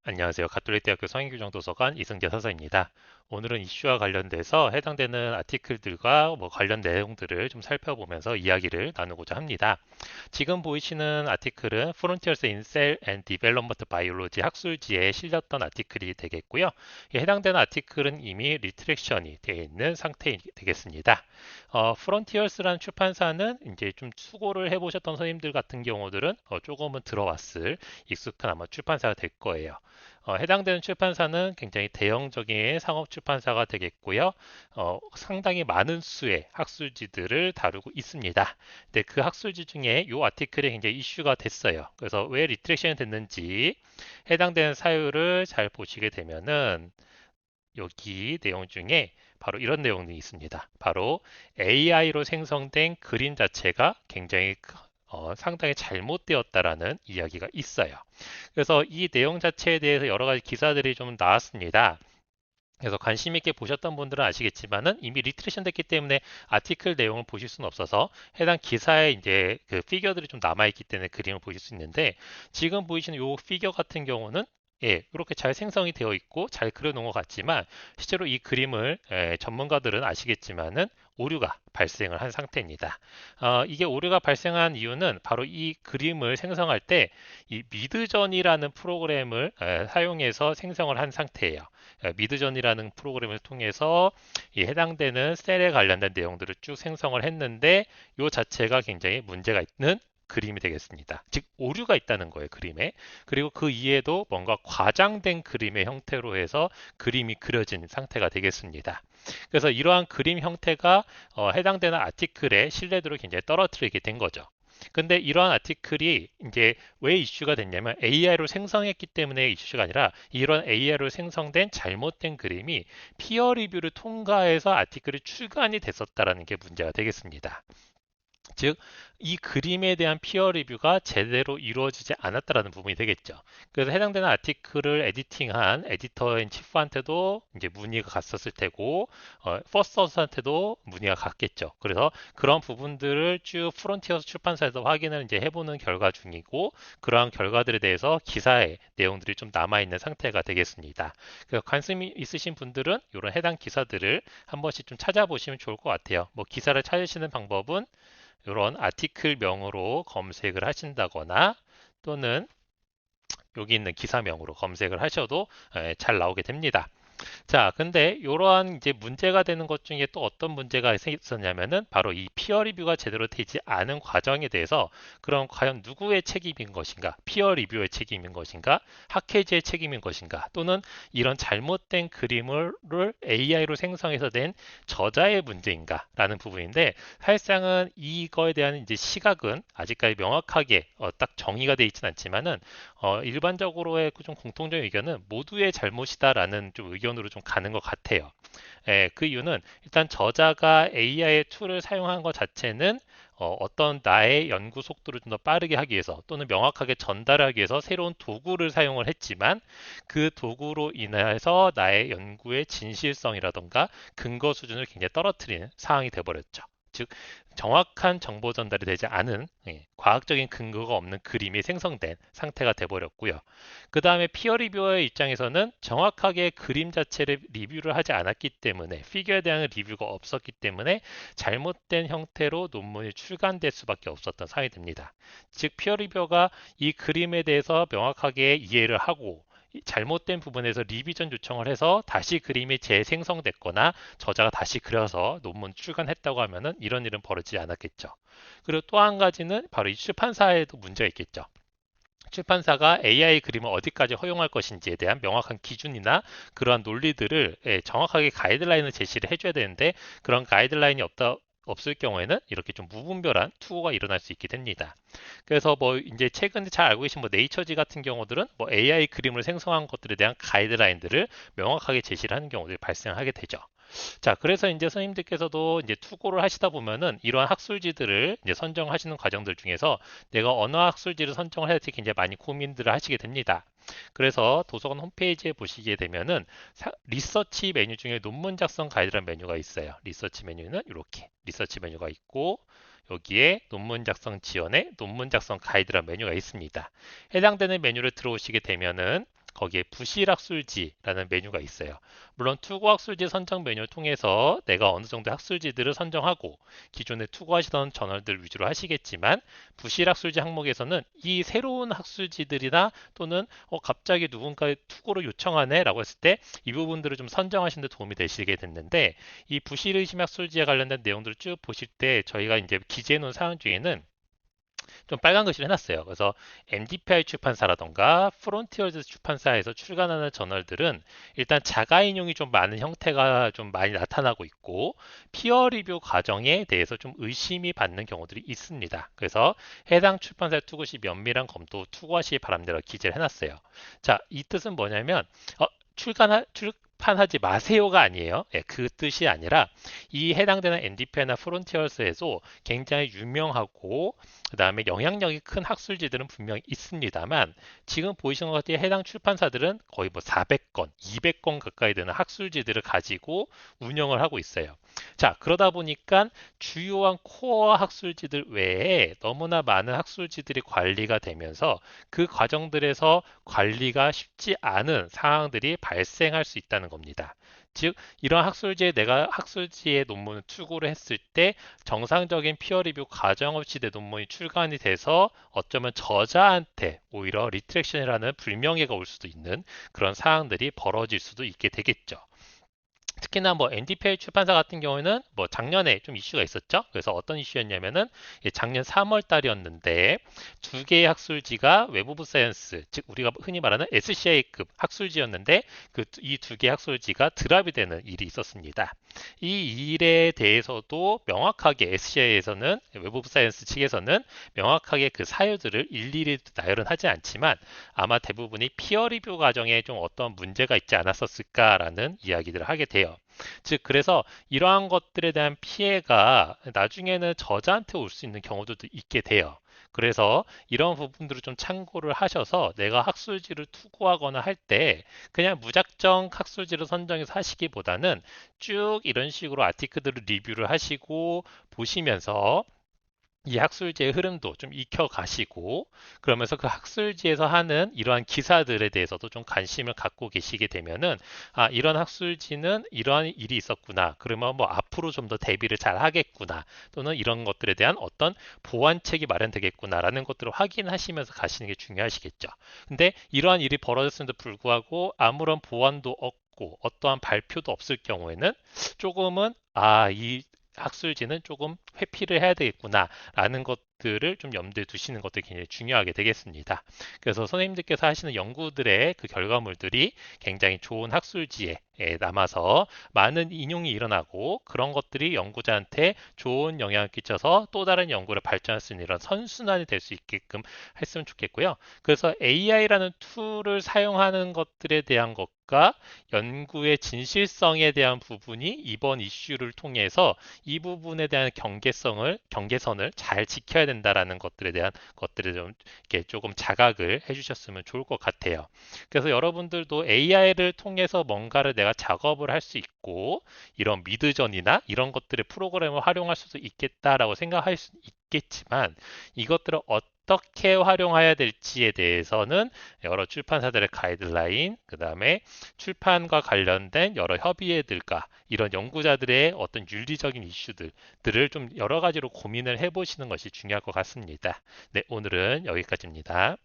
안녕하세요. 가톨릭대학교 성인교정도서관 이승재 서사입니다. 오늘은 이슈와 관련돼서 해당되는 아티클들과 관련 내용들을 좀 살펴보면서 이야기를 나누고자 합니다. 지금 보이시는 아티클은 Frontiers in Cell and Development Biology 학술지에 실렸던 아티클이 되겠고요. 해당되는 아티클은 이미 리트렉션이 되어 있는 상태 되겠습니다. Frontiers라는 출판사는 이제 좀 수고를 해보셨던 선생님들 같은 경우들은 조금은 들어왔을 익숙한 아마 출판사가 될 거예요. 해당되는 출판사는 굉장히 대형적인 상업 출판사가 되겠고요. 상당히 많은 수의 학술지들을 다루고 있습니다. 근데 그 학술지 중에 이 아티클이 굉장히 이슈가 됐어요. 그래서 왜 리트렉션이 됐는지 해당되는 사유를 잘 보시게 되면은 여기 내용 중에 바로 이런 내용이 있습니다. 바로 AI로 생성된 그림 자체가 굉장히 상당히 잘못되었다라는 이야기가 있어요. 그래서 이 내용 자체에 대해서 여러 가지 기사들이 좀 나왔습니다. 그래서 관심 있게 보셨던 분들은 아시겠지만은 이미 리트레이션 됐기 때문에 아티클 내용을 보실 수는 없어서 해당 기사에 이제 그 피겨들이 좀 남아있기 때문에 그림을 보실 수 있는데 지금 보이시는 이 피겨 같은 경우는 이렇게 잘 생성이 되어 있고 잘 그려놓은 것 같지만 실제로 이 그림을 전문가들은 아시겠지만은 오류가 발생을 한 상태입니다. 이게 오류가 발생한 이유는 바로 이 그림을 생성할 때 이 미드전이라는 프로그램을 사용해서 생성을 한 상태예요. 미드전이라는 프로그램을 통해서 이 해당되는 셀에 관련된 내용들을 쭉 생성을 했는데 이 자체가 굉장히 문제가 있는 그림이 되겠습니다. 즉 오류가 있다는 거예요, 그림에. 그리고 그 이에도 뭔가 과장된 그림의 형태로 해서 그림이 그려진 상태가 되겠습니다. 그래서 이러한 그림 형태가 해당되는 아티클의 신뢰도를 굉장히 떨어뜨리게 된 거죠. 근데 이러한 아티클이 이제 왜 이슈가 됐냐면 AI로 생성했기 때문에 이슈가 아니라 이런 AI로 생성된 잘못된 그림이 피어 리뷰를 통과해서 아티클이 출간이 됐었다라는 게 문제가 되겠습니다. 즉, 이 그림에 대한 피어 리뷰가 제대로 이루어지지 않았다라는 부분이 되겠죠. 그래서 해당되는 아티클을 에디팅한 에디터 인 치프한테도 이제 문의가 갔었을 테고, 퍼스터스한테도 문의가 갔겠죠. 그래서 그런 부분들을 쭉 프론티어스 출판사에서 확인을 이제 해보는 결과 중이고, 그러한 결과들에 대해서 기사의 내용들이 좀 남아있는 상태가 되겠습니다. 그래서 관심이 있으신 분들은 이런 해당 기사들을 한 번씩 좀 찾아보시면 좋을 것 같아요. 뭐 기사를 찾으시는 방법은 이런 아티클명으로 검색을 하신다거나 또는 여기 있는 기사명으로 검색을 하셔도 잘 나오게 됩니다. 자, 근데 이러한 이제 문제가 되는 것 중에 또 어떤 문제가 있었냐면은 바로 이 피어 리뷰가 제대로 되지 않은 과정에 대해서 그럼 과연 누구의 책임인 것인가? 피어 리뷰의 책임인 것인가? 학회지의 책임인 것인가? 또는 이런 잘못된 그림을 AI로 생성해서 낸 저자의 문제인가? 라는 부분인데 사실상은 이거에 대한 이제 시각은 아직까지 명확하게 딱 정의가 되어 있지는 않지만은 일반적으로의 그좀 공통적인 의견은 모두의 잘못이다라는 좀 의견으로 좀 가는 것 같아요. 그 이유는 일단 저자가 AI의 툴을 사용한 것 자체는 떤 나의 연구 속도를 좀 더 빠르게 하기 위해서 또는 명확하게 전달하기 위해서 새로운 도구를 사용을 했지만 그 도구로 인해서 나의 연구의 진실성이라던가 근거 수준을 굉장히 떨어뜨리는 상황이 돼버렸죠. 즉 정확한 정보 전달이 되지 않은 과학적인 근거가 없는 그림이 생성된 상태가 돼버렸고요. 그 다음에 피어 리뷰어의 입장에서는 정확하게 그림 자체를 리뷰를 하지 않았기 때문에 피규어에 대한 리뷰가 없었기 때문에 잘못된 형태로 논문이 출간될 수밖에 없었던 상황이 됩니다. 즉 피어 리뷰어가 이 그림에 대해서 명확하게 이해를 하고 잘못된 부분에서 리비전 요청을 해서 다시 그림이 재생성됐거나 저자가 다시 그려서 논문 출간했다고 하면은 이런 일은 벌어지지 않았겠죠. 그리고 또 한 가지는 바로 이 출판사에도 문제가 있겠죠. 출판사가 AI 그림을 어디까지 허용할 것인지에 대한 명확한 기준이나 그러한 논리들을 정확하게 가이드라인을 제시를 해줘야 되는데 그런 가이드라인이 없을 경우에는 이렇게 좀 무분별한 투고가 일어날 수 있게 됩니다. 그래서 뭐 이제 최근에 잘 알고 계신 뭐 네이처지 같은 경우들은 뭐 AI 그림을 생성한 것들에 대한 가이드라인들을 명확하게 제시를 하는 경우들이 발생하게 되죠. 자, 그래서 이제 선생님들께서도 이제 투고를 하시다 보면은 이러한 학술지들을 이제 선정하시는 과정들 중에서 내가 어느 학술지를 선정을 해야 될지 굉장히 많이 고민들을 하시게 됩니다. 그래서 도서관 홈페이지에 보시게 되면은 리서치 메뉴 중에 논문 작성 가이드라는 메뉴가 있어요. 리서치 메뉴는 이렇게 리서치 메뉴가 있고 여기에 논문 작성 지원에 논문 작성 가이드라는 메뉴가 있습니다. 해당되는 메뉴를 들어오시게 되면은 거기에 부실학술지라는 메뉴가 있어요. 물론 투고학술지 선정 메뉴를 통해서 내가 어느 정도 학술지들을 선정하고 기존에 투고하시던 저널들 위주로 하시겠지만 부실학술지 항목에서는 이 새로운 학술지들이나 또는 갑자기 누군가의 투고를 요청하네 라고 했을 때 이 부분들을 좀 선정하시는 데 도움이 되시게 됐는데 이 부실의심 학술지에 관련된 내용들을 쭉 보실 때 저희가 이제 기재해 놓은 사항 중에는 좀 빨간 글씨로 해놨어요. 그래서 MDPI 출판사라던가 프론티어즈 출판사에서 출간하는 저널들은 일단 자가 인용이 좀 많은 형태가 좀 많이 나타나고 있고 피어 리뷰 과정에 대해서 좀 의심이 받는 경우들이 있습니다. 그래서 해당 출판사의 투고 시 면밀한 검토 투고하시기 바랍니다. 기재를 해놨어요. 자, 이 뜻은 뭐냐면 출판하지 마세요가 아니에요. 예, 그 뜻이 아니라 이 해당되는 NDP나 프론티어스에도 굉장히 유명하고 그 다음에 영향력이 큰 학술지들은 분명히 있습니다만 지금 보이시는 것 같이 해당 출판사들은 거의 뭐 400건, 200건 가까이 되는 학술지들을 가지고 운영을 하고 있어요. 자, 그러다 보니까 주요한 코어 학술지들 외에 너무나 많은 학술지들이 관리가 되면서 그 과정들에서 관리가 쉽지 않은 상황들이 발생할 수 있다는 겁니다. 즉, 이런 학술지에 내가 학술지에 논문을 투고를 했을 때 정상적인 피어 리뷰 과정 없이 내 논문이 출간이 돼서 어쩌면 저자한테 오히려 리트랙션이라는 불명예가 올 수도 있는 그런 상황들이 벌어질 수도 있게 되겠죠. 특히나 뭐 NDPI 출판사 같은 경우에는 뭐 작년에 좀 이슈가 있었죠. 그래서 어떤 이슈였냐면은 작년 3월 달이었는데 두 개의 학술지가 웹 오브 사이언스, 즉 우리가 흔히 말하는 SCI급 학술지였는데 그 이 두 개의 학술지가 드랍이 되는 일이 있었습니다. 이 일에 대해서도 명확하게 SCI에서는 웹 오브 사이언스 측에서는 명확하게 그 사유들을 일일이 나열은 하지 않지만 아마 대부분이 피어 리뷰 과정에 좀 어떤 문제가 있지 않았었을까라는 이야기들을 하게 돼요. 즉, 그래서 이러한 것들에 대한 피해가 나중에는 저자한테 올 수 있는 경우도 있게 돼요. 그래서 이런 부분들을 좀 참고를 하셔서 내가 학술지를 투고하거나 할 때 그냥 무작정 학술지를 선정해서 하시기보다는 쭉 이런 식으로 아티클들을 리뷰를 하시고 보시면서 이 학술지의 흐름도 좀 익혀가시고 그러면서 그 학술지에서 하는 이러한 기사들에 대해서도 좀 관심을 갖고 계시게 되면은 이런 학술지는 이러한 일이 있었구나. 그러면 뭐 앞으로 좀 더 대비를 잘 하겠구나. 또는 이런 것들에 대한 어떤 보완책이 마련되겠구나라는 것들을 확인하시면서 가시는 게 중요하시겠죠. 근데 이러한 일이 벌어졌음에도 불구하고 아무런 보완도 없고 어떠한 발표도 없을 경우에는 조금은 이 학술지는 조금 회피를 해야 되겠구나라는 것들을 좀 염두에 두시는 것도 굉장히 중요하게 되겠습니다. 그래서 선생님들께서 하시는 연구들의 그 결과물들이 굉장히 좋은 학술지에 남아서 많은 인용이 일어나고 그런 것들이 연구자한테 좋은 영향을 끼쳐서 또 다른 연구를 발전할 수 있는 이런 선순환이 될 수 있게끔 했으면 좋겠고요. 그래서 AI라는 툴을 사용하는 것들에 대한 것과 연구의 진실성에 대한 부분이 이번 이슈를 통해서 이 부분에 대한 경계선을 잘 지켜야 된다라는 것들에 대한 것들을 좀 이렇게 조금 자각을 해주셨으면 좋을 것 같아요. 그래서 여러분들도 AI를 통해서 뭔가를 내가 작업을 할 수 있고 이런 미드전이나 이런 것들의 프로그램을 활용할 수도 있겠다라고 생각할 수 있겠지만 이것들을 어떻게 활용해야 될지에 대해서는 여러 출판사들의 가이드라인, 그 다음에 출판과 관련된 여러 협의회들과 이런 연구자들의 어떤 윤리적인 이슈들을 좀 여러 가지로 고민을 해보시는 것이 중요할 것 같습니다. 네, 오늘은 여기까지입니다.